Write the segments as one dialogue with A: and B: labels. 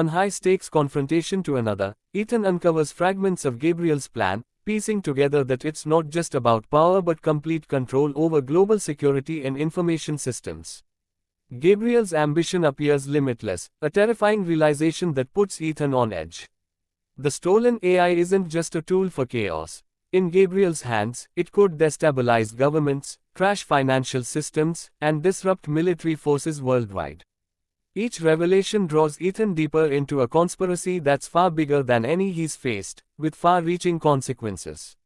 A: One high-stakes confrontation to another, Ethan uncovers fragments of Gabriel's plan, piecing together that it's not just about power but complete control over global security and information systems. Gabriel's ambition appears limitless, a terrifying realization that puts Ethan on edge. The stolen AI isn't just a tool for chaos. In Gabriel's hands, it could destabilize governments, crash financial systems, and disrupt military forces worldwide. Each revelation draws Ethan deeper into a conspiracy that's far bigger than any he's faced, with far-reaching consequences.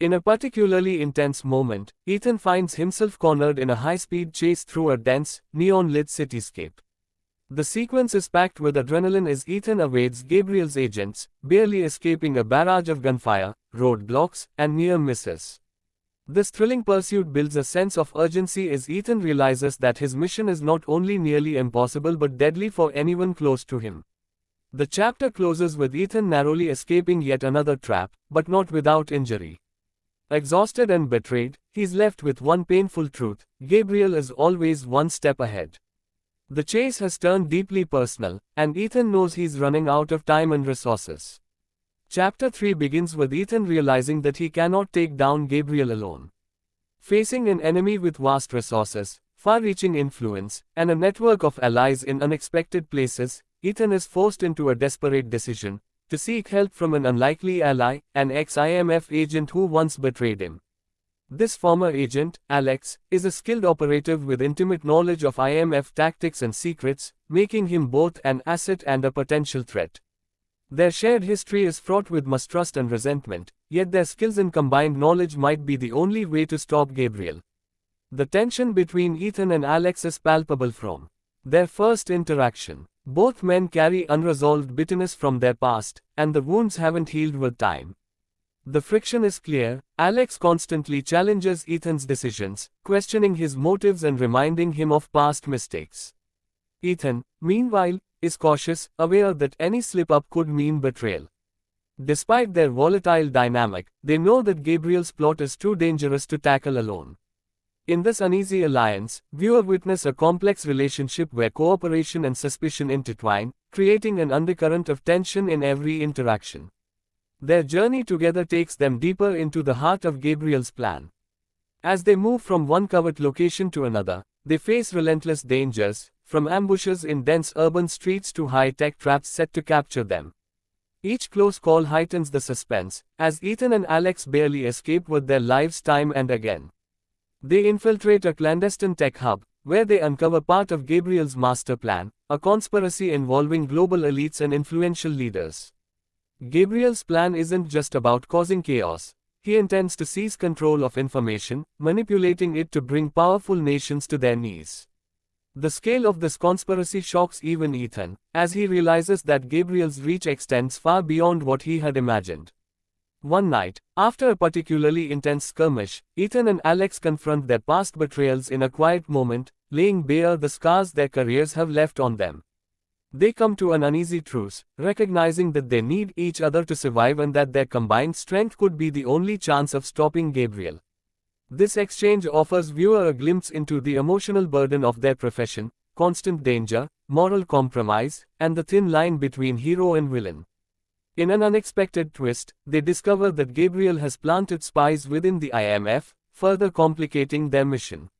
A: In a particularly intense moment, Ethan finds himself cornered in a high-speed chase through a dense, neon-lit cityscape. The sequence is packed with adrenaline as Ethan evades Gabriel's agents, barely escaping a barrage of gunfire, roadblocks, and near misses. This thrilling pursuit builds a sense of urgency as Ethan realizes that his mission is not only nearly impossible but deadly for anyone close to him. The chapter closes with Ethan narrowly escaping yet another trap, but not without injury. Exhausted and betrayed, he's left with one painful truth: Gabriel is always one step ahead. The chase has turned deeply personal, and Ethan knows he's running out of time and resources. Chapter 3 begins with Ethan realizing that he cannot take down Gabriel alone. Facing an enemy with vast resources, far-reaching influence, and a network of allies in unexpected places, Ethan is forced into a desperate decision: to seek help from an unlikely ally, an ex-IMF agent who once betrayed him. This former agent, Alex, is a skilled operative with intimate knowledge of IMF tactics and secrets, making him both an asset and a potential threat. Their shared history is fraught with mistrust and resentment, yet their skills and combined knowledge might be the only way to stop Gabriel. The tension between Ethan and Alex is palpable from their first interaction. Both men carry unresolved bitterness from their past, and the wounds haven't healed with time. The friction is clear. Alex constantly challenges Ethan's decisions, questioning his motives and reminding him of past mistakes. Ethan, meanwhile, is cautious, aware that any slip-up could mean betrayal. Despite their volatile dynamic, they know that Gabriel's plot is too dangerous to tackle alone. In this uneasy alliance, viewers witness a complex relationship where cooperation and suspicion intertwine, creating an undercurrent of tension in every interaction. Their journey together takes them deeper into the heart of Gabriel's plan. As they move from one covert location to another, they face relentless dangers, from ambushes in dense urban streets to high-tech traps set to capture them. Each close call heightens the suspense, as Ethan and Alex barely escape with their lives time and again. They infiltrate a clandestine tech hub, where they uncover part of Gabriel's master plan, a conspiracy involving global elites and influential leaders. Gabriel's plan isn't just about causing chaos. He intends to seize control of information, manipulating it to bring powerful nations to their knees. The scale of this conspiracy shocks even Ethan, as he realizes that Gabriel's reach extends far beyond what he had imagined. One night, after a particularly intense skirmish, Ethan and Alex confront their past betrayals in a quiet moment, laying bare the scars their careers have left on them. They come to an uneasy truce, recognizing that they need each other to survive and that their combined strength could be the only chance of stopping Gabriel. This exchange offers viewer a glimpse into the emotional burden of their profession, constant danger, moral compromise, and the thin line between hero and villain. In an unexpected twist, they discover that Gabriel has planted spies within the IMF, further complicating their mission.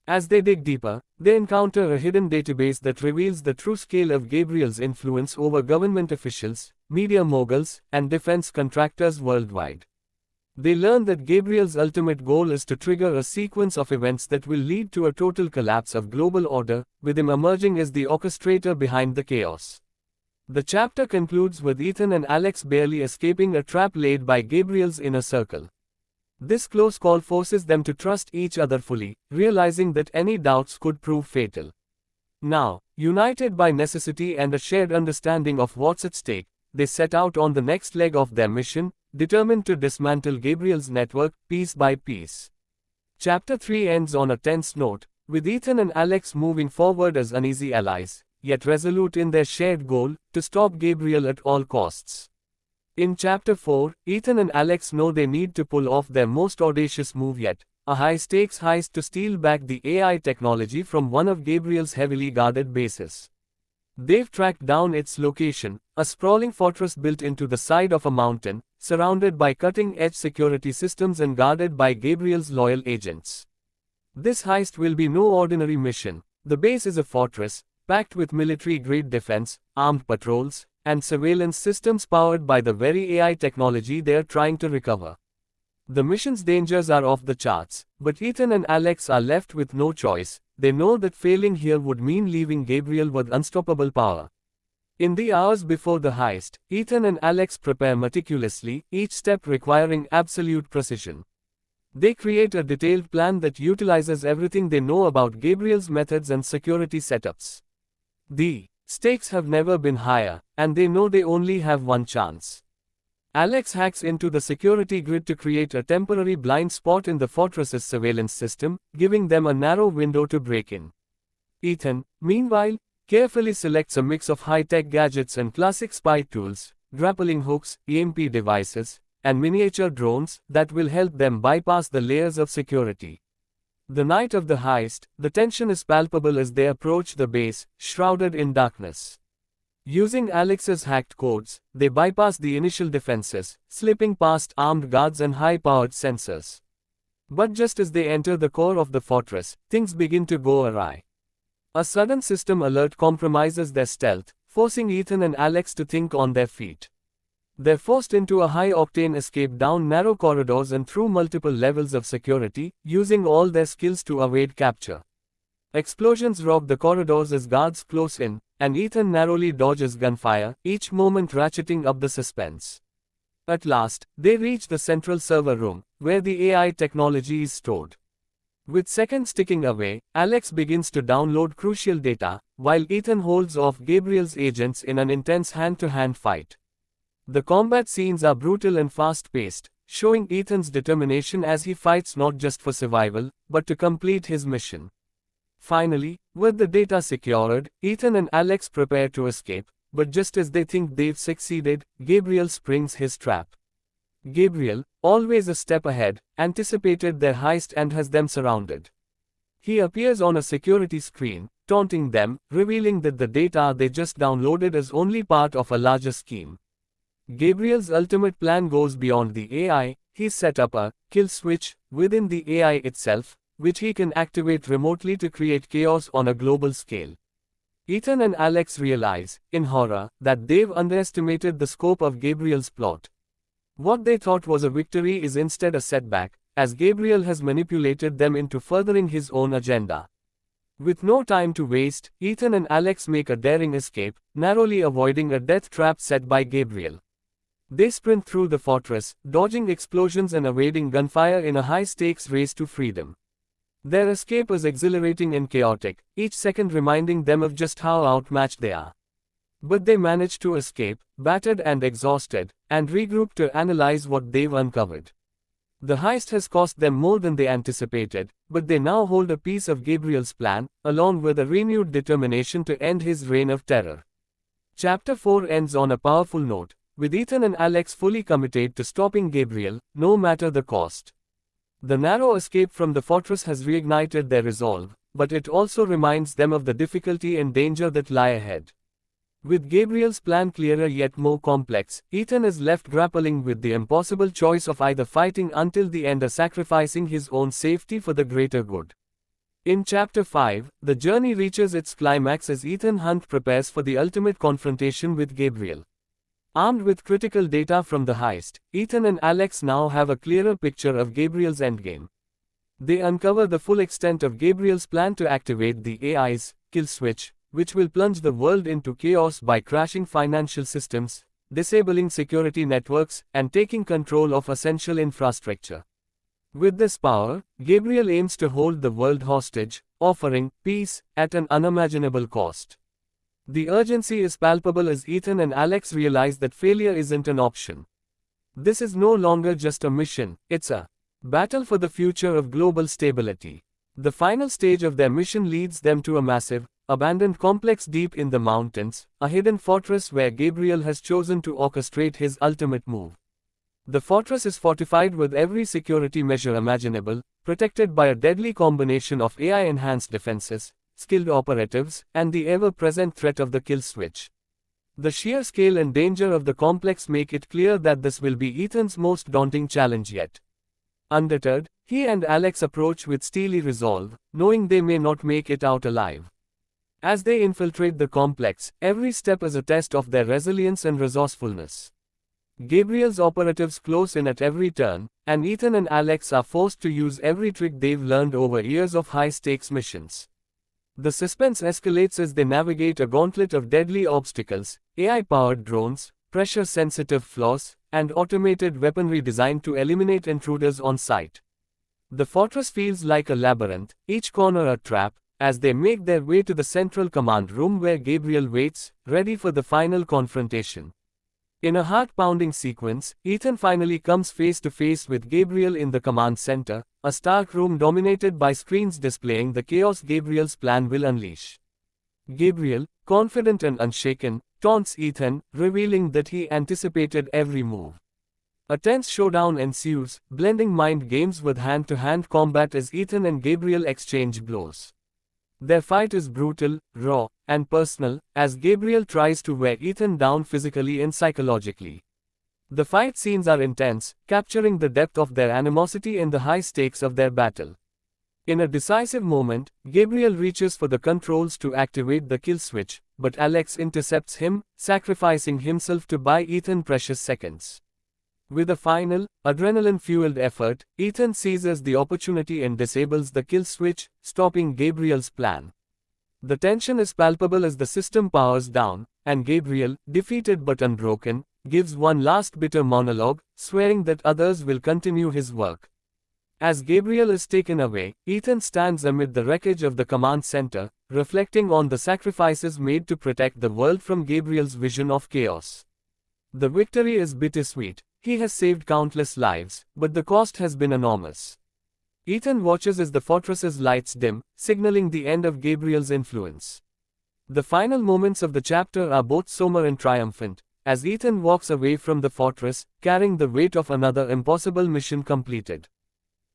A: As they dig deeper, they encounter a hidden database that reveals the true scale of Gabriel's influence over government officials, media moguls, and defense contractors worldwide. They learn that Gabriel's ultimate goal is to trigger a sequence of events that will lead to a total collapse of global order, with him emerging as the orchestrator behind the chaos. The chapter concludes with Ethan and Alex barely escaping a trap laid by Gabriel's inner circle. This close call forces them to trust each other fully, realizing that any doubts could prove fatal. Now, united by necessity and a shared understanding of what's at stake, they set out on the next leg of their mission, determined to dismantle Gabriel's network, piece by piece. Chapter 3 ends on a tense note, with Ethan and Alex moving forward as uneasy allies, yet resolute in their shared goal, to stop Gabriel at all costs. In Chapter 4, Ethan and Alex know they need to pull off their most audacious move yet, a high-stakes heist to steal back the AI technology from one of Gabriel's heavily guarded bases. They've tracked down its location, a sprawling fortress built into the side of a mountain, surrounded by cutting-edge security systems and guarded by Gabriel's loyal agents. This heist will be no ordinary mission. The base is a fortress, packed with military-grade defense, armed patrols, and surveillance systems powered by the very AI technology they're trying to recover. The mission's dangers are off the charts, but Ethan and Alex are left with no choice. They know that failing here would mean leaving Gabriel with unstoppable power. In the hours before the heist, Ethan and Alex prepare meticulously, each step requiring absolute precision. They create a detailed plan that utilizes everything they know about Gabriel's methods and security setups. The stakes have never been higher, and they know they only have one chance. Alex hacks into the security grid to create a temporary blind spot in the fortress's surveillance system, giving them a narrow window to break in. Ethan, meanwhile, carefully selects a mix of high-tech gadgets and classic spy tools, grappling hooks, EMP devices, and miniature drones that will help them bypass the layers of security. The night of the heist, the tension is palpable as they approach the base, shrouded in darkness. Using Alex's hacked codes, they bypass the initial defenses, slipping past armed guards and high-powered sensors. But just as they enter the core of the fortress, things begin to go awry. A sudden system alert compromises their stealth, forcing Ethan and Alex to think on their feet. They're forced into a high-octane escape down narrow corridors and through multiple levels of security, using all their skills to evade capture. Explosions rock the corridors as guards close in, and Ethan narrowly dodges gunfire, each moment ratcheting up the suspense. At last, they reach the central server room, where the AI technology is stored. With seconds ticking away, Alex begins to download crucial data, while Ethan holds off Gabriel's agents in an intense hand-to-hand fight. The combat scenes are brutal and fast-paced, showing Ethan's determination as he fights not just for survival, but to complete his mission. Finally, with the data secured, Ethan and Alex prepare to escape, but just as they think they've succeeded, Gabriel springs his trap. Gabriel, always a step ahead, anticipated their heist and has them surrounded. He appears on a security screen, taunting them, revealing that the data they just downloaded is only part of a larger scheme. Gabriel's ultimate plan goes beyond the AI. He's set up a kill switch within the AI itself, which he can activate remotely to create chaos on a global scale. Ethan and Alex realize, in horror, that they've underestimated the scope of Gabriel's plot. What they thought was a victory is instead a setback, as Gabriel has manipulated them into furthering his own agenda. With no time to waste, Ethan and Alex make a daring escape, narrowly avoiding a death trap set by Gabriel. They sprint through the fortress, dodging explosions and evading gunfire in a high-stakes race to freedom. Their escape is exhilarating and chaotic, each second reminding them of just how outmatched they are. But they manage to escape, battered and exhausted, and regroup to analyze what they've uncovered. The heist has cost them more than they anticipated, but they now hold a piece of Gabriel's plan, along with a renewed determination to end his reign of terror. Chapter 4 ends on a powerful note, with Ethan and Alex fully committed to stopping Gabriel, no matter the cost. The narrow escape from the fortress has reignited their resolve, but it also reminds them of the difficulty and danger that lie ahead. With Gabriel's plan clearer yet more complex, Ethan is left grappling with the impossible choice of either fighting until the end or sacrificing his own safety for the greater good. In Chapter 5, the journey reaches its climax as Ethan Hunt prepares for the ultimate confrontation with Gabriel. Armed with critical data from the heist, Ethan and Alex now have a clearer picture of Gabriel's endgame. They uncover the full extent of Gabriel's plan to activate the AI's kill switch, which will plunge the world into chaos by crashing financial systems, disabling security networks, and taking control of essential infrastructure. With this power, Gabriel aims to hold the world hostage, offering peace at an unimaginable cost. The urgency is palpable as Ethan and Alex realize that failure isn't an option. This is no longer just a mission, it's a battle for the future of global stability. The final stage of their mission leads them to a massive, abandoned complex deep in the mountains, a hidden fortress where Gabriel has chosen to orchestrate his ultimate move. The fortress is fortified with every security measure imaginable, protected by a deadly combination of AI-enhanced defenses, skilled operatives, and the ever-present threat of the kill switch. The sheer scale and danger of the complex make it clear that this will be Ethan's most daunting challenge yet. Undeterred, he and Alex approach with steely resolve, knowing they may not make it out alive. As they infiltrate the complex, every step is a test of their resilience and resourcefulness. Gabriel's operatives close in at every turn, and Ethan and Alex are forced to use every trick they've learned over years of high-stakes missions. The suspense escalates as they navigate a gauntlet of deadly obstacles, AI-powered drones, pressure-sensitive flaws, and automated weaponry designed to eliminate intruders on sight. The fortress feels like a labyrinth, each corner a trap, as they make their way to the central command room where Gabriel waits, ready for the final confrontation. In a heart-pounding sequence, Ethan finally comes face to face with Gabriel in the command center, a stark room dominated by screens displaying the chaos Gabriel's plan will unleash. Gabriel, confident and unshaken, taunts Ethan, revealing that he anticipated every move. A tense showdown ensues, blending mind games with hand-to-hand combat as Ethan and Gabriel exchange blows. Their fight is brutal, raw, and personal, as Gabriel tries to wear Ethan down physically and psychologically. The fight scenes are intense, capturing the depth of their animosity and the high stakes of their battle. In a decisive moment, Gabriel reaches for the controls to activate the kill switch, but Alex intercepts him, sacrificing himself to buy Ethan precious seconds. With a final, adrenaline-fueled effort, Ethan seizes the opportunity and disables the kill switch, stopping Gabriel's plan. The tension is palpable as the system powers down, and Gabriel, defeated but unbroken, gives one last bitter monologue, swearing that others will continue his work. As Gabriel is taken away, Ethan stands amid the wreckage of the command center, reflecting on the sacrifices made to protect the world from Gabriel's vision of chaos. The victory is bittersweet. He has saved countless lives, but the cost has been enormous. Ethan watches as the fortress's lights dim, signaling the end of Gabriel's influence. The final moments of the chapter are both somber and triumphant, as Ethan walks away from the fortress, carrying the weight of another impossible mission completed.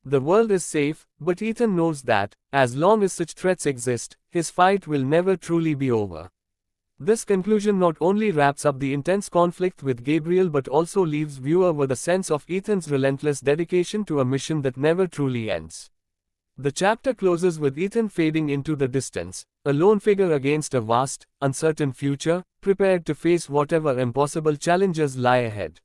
A: The world is safe, but Ethan knows that, as long as such threats exist, his fight will never truly be over. This conclusion not only wraps up the intense conflict with Gabriel but also leaves viewer with a sense of Ethan's relentless dedication to a mission that never truly ends. The chapter closes with Ethan fading into the distance, a lone figure against a vast, uncertain future, prepared to face whatever impossible challenges lie ahead.